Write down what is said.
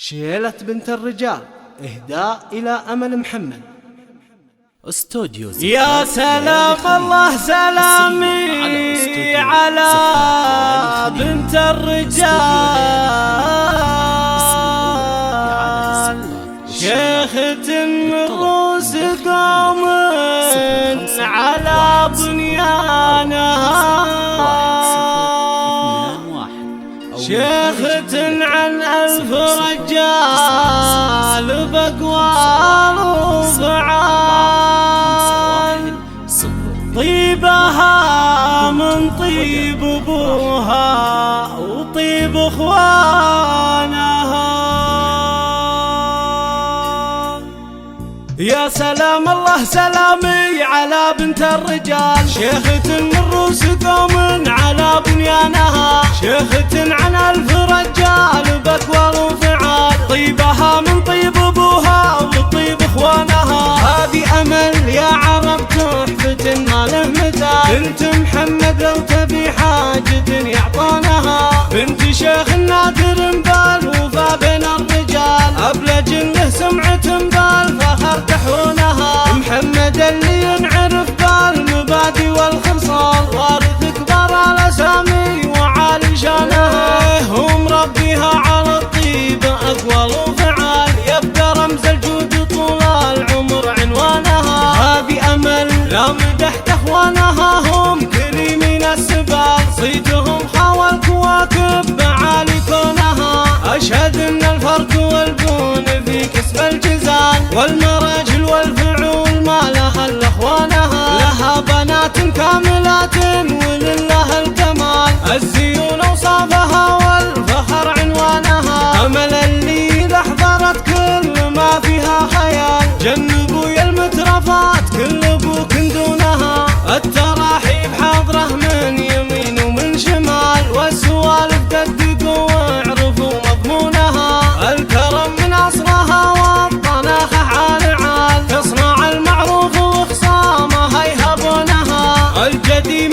شيلة بنت الرجال إهداء إلى أمل محمد استوديو. يا سلام الله سلامي على بنت الرجال، شيخة من رؤوس قوم على بنيانها، شيخة عن ألف رجال بأقوال وفعال، طيبها من طيب أبوها وطيب أخوانها. يا سلام الله سلامي على بنت الرجال، شيخة من رؤوس قوم على بنيانها، شيخة عن ألف رجال بأقوال وفعال، طيبها من طيب أبوها وطيب أخوانها. هذه أمل يا عرب تحفة ما له مثال، بنت محمد لو تبي حاجة يعطونها، بنت شيخ نادر بالوفا بين الرجال، أبلج له سمعة بالفخر تحونها، محمد اللي ينعرف بالمبادئ والخصال، وارث كبار الأسامي وعالي شانها، هم ربيها على الطيب أقوال وفعال، يبقى رمز الجود طول العمر عنوانها. هذه أمل لا مدحت أخوانها، هم كريمين السبال، صيتهم حاول كواكب معالي كونها، أشهد أن الفرق والبون في كسب الجزال، والمراجل والفعول ما لها إلا أخوانها، لها بنات كاملات ولله الكمال، الزيون أوصافها والفخر عنوانها، أمل اللي لحظرت كل ما فيها خيال، جنبوا يا المترفات كل أبوك دونها، التراحيب حاضرة من يمين ومن شمال، والسوالف دققوا واعرفوا مضمونها، الكرم من أصلها والطناخة عال عال، تصنع المعروف وخصامها يهبونها، الجدي